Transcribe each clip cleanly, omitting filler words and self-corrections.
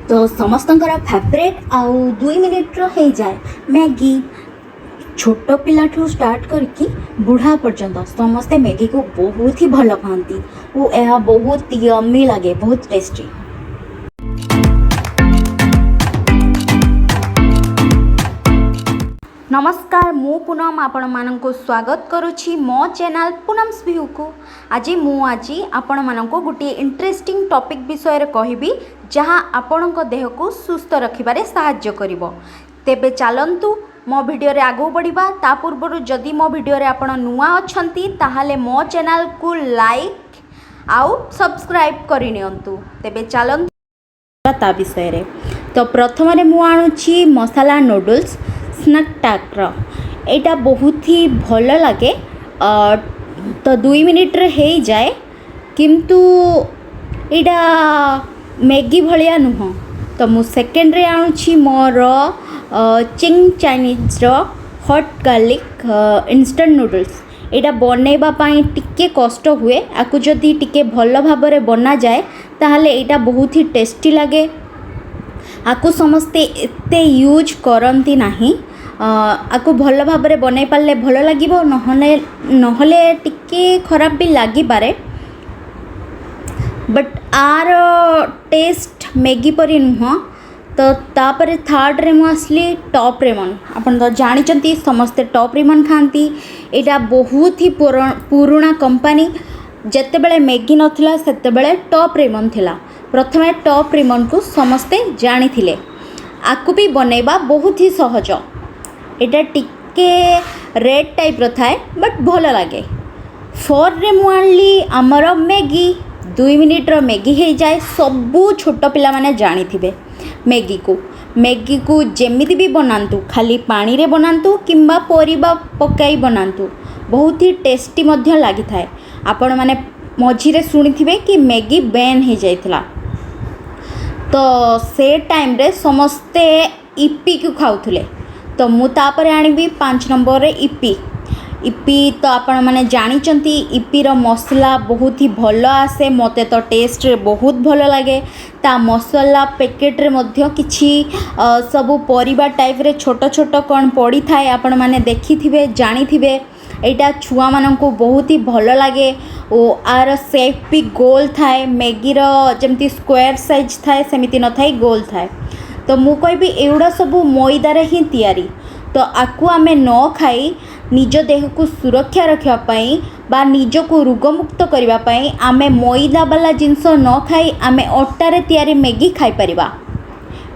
तो समस्तଙ୍କର फेवरेट आउ 2 मिनिट रो हो जाए मैगी। छोट पिलाठू स्टार्ट करके बुढ़ा पर्यंत समस्ते मैगी को बहुत ही भल पाती और यह बहुत यम्मी लगे, बहुत टेस्टी। नमस्कार, मु पूनम आपण मानक स्वागत करुछि मो चैनल पूनम्स व्यू को। आज आपण मानक गोटे इंटरेस्टिंग टॉपिक विषय रे कहबी जहाँ आपणक देह को सुस्थ रखिबारे सहाय्य करिवो। तेबे चलंतु मो वीडियो रे आगो बढ़िबा। ता पूर्व जदि मो वीडियो रे आपण नुआ अछंती ताहाले मो चैनल को लाइक आउ सब्सक्राइब करि नियंतु। तेबे चलंतु ता विषय रे। तो प्रथम रे मु आणुछि मसाला नूडल्स स्नैकटैक एटा बहुत ही भल लगे। तो 2 मिनिट रे हो जाए, किंतु एटा मैगी भलिया नुह। तो मु सेकेंड रे आणुछि मोर चिंग चाइनीज रो हॉट गार्लिक इंस्टेंट नूडल्स। एटा बनैबा पई टिके कष्ट हुए, आकु जदि टिके भल भाबरे बना जाए ताहले एटा बहुत ही टेस्टी लगे। आकु समस्ते एते यूज करती नहीं। आकु भल भाबरे बनै पाले भल लागिबो, नहले टिके खराब भी लागी पारे। बट आर टेस्ट मैगी परी नुह। तो तापरे थर्ड रे मु आसली टॉप रेमन। आपन तो जानिचंती समस्ते टॉप रेमन खाती। एटा बहुत ही पुराना कंपनी। जेते बेले मैगी नथिला सेते बेले टॉप रेमन थिला। प्रथमे टॉप रेमन को समस्ते जानी थिले। आकु भी बनैबा बहुत ही सहज। एटा टिके रेड टाइप रो थाए बट भल लगे। 4 रे मु आनली हमर मैगी। 2 मिनिट रो मैगी हो जाए। सबू छोट पिला माने जानी थिबे मैगी को जेमिति भी बनांतु, खाली पानी रे बनांतु किंबा परिबा पकाई बनांतु, बहुत ही टेस्टी मध्य लागि थाए। आपण माने मझिरे सुनी थिबे कि मैगी बैन हो जाइथिला। तो से टाइम रे समस्ते इपी को खाउथुले। तो मु तापरे आनिबी 5 नंबर रे इपी। तो आपण माने जानिचंती इपी रो मसला बहुत ही भल आसे। मते तो टेस्ट रे बहुत भल लगे। ता मसला पैकेट रे मध्य किछि सबु परिबा टाइप रे छोट छोट कौन पड़ी थाए। आपण माने देखि थिबे, जानी थिबे। एटा छुआ मानन को बहुत ही भल लगे। ओ आर शेप भी गोल थाए। मैगी रो जेमती स्क्वायर साइज थाए सेमिति न थाए, गोल थाए। तो मु कहबी एउडा सबु मैदा रे ही तैयारी। तो आकु आमे न खाई निज देह को सुरक्षा रखिया पई बा निज को रोगमुक्त करिबा पई आमे मैदा वाला जिनस न खाई आमे अटा रे तैयारी मैगी खाई परिबा।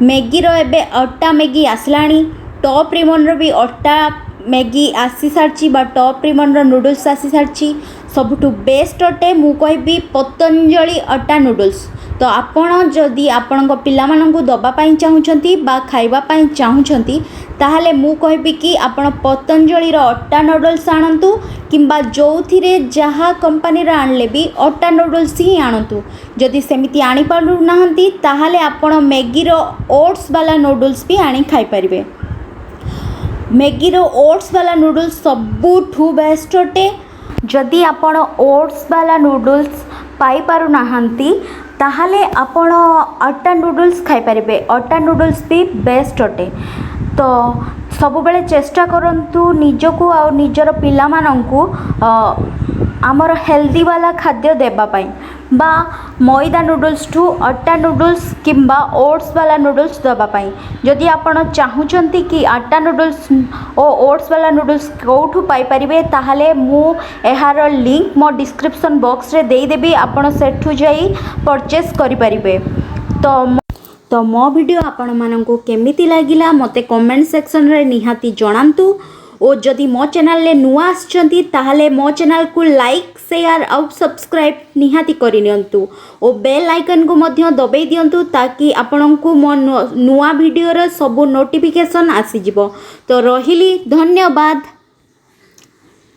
मैगी रो एबे अटा मैगी आसलानी। टॉप रेमन रो भी अटा मैगी आसी सारची बा टॉप रेमन रो नूडल्स आसी सारची। सबुठु बेस्ट अटे मु कहबी पतंजलि अटा नूडल्स। तो आपण जदि आपणक पिला माननकु दबा पई चाहुचंती बा खाइबा पई चाहुचंती ताहले मु कहबी कि आपण पतंजलि रो अटा नूडल्स आणंतु, किंबा जोथिरे जहा कंपनी रा आणले भी अटा नूडल्स ही आणंतु। जदि सेमिति आनी पारु नाहंती ताहले आपण मैगी रो ओट्स वाला नूडल्स भी आनी खाइ परिबे। मैगी रो ओट्स वाला नूडल्स सबुठु बेस्ट अटे। जदि आपण ओट्स वाला नूडल्स पाई पारु नाहंती ताहले आपण अटा नूडल्स खाई परिबे। अटा नूडल्स भी बेस्ट अटे। तो सब बेले चेष्टा करंतु निजको आ निजर पिला माननकु आमर हेल्दी वाला खाद्य देबा पाई बा मैदा नूडल्स टू अटा नूडल्स किंबा ओट्स वाला नूडल्स देबा पाई। जदि आपण चाहुचंती कि आटा नूडल्स और ओट्स वाला नूडल्स कोठु पाई परिबे ताहले मु एहार लिंक मो डिस्क्रिप्शन बॉक्स रे देई देबी। आपण सेठु जाई परचेस करि परिबे। तो मो वीडियो आपण माननकु केमिति लागिला मते कमेंट सेक्शन रे निहाती जणांतु। और जदि मो चैनल ले नुआ आछंती ताहले मो चैनल को लाइक शेयर और सब्सक्राइब निहाती करि नियंतु। और बेल आइकन को मध्य दबाई दियंतु ताकि आपनकु मो नुआ वीडियो रे सब नोटिफिकेशन आसी जिवो। तो रहिली, धन्यवाद।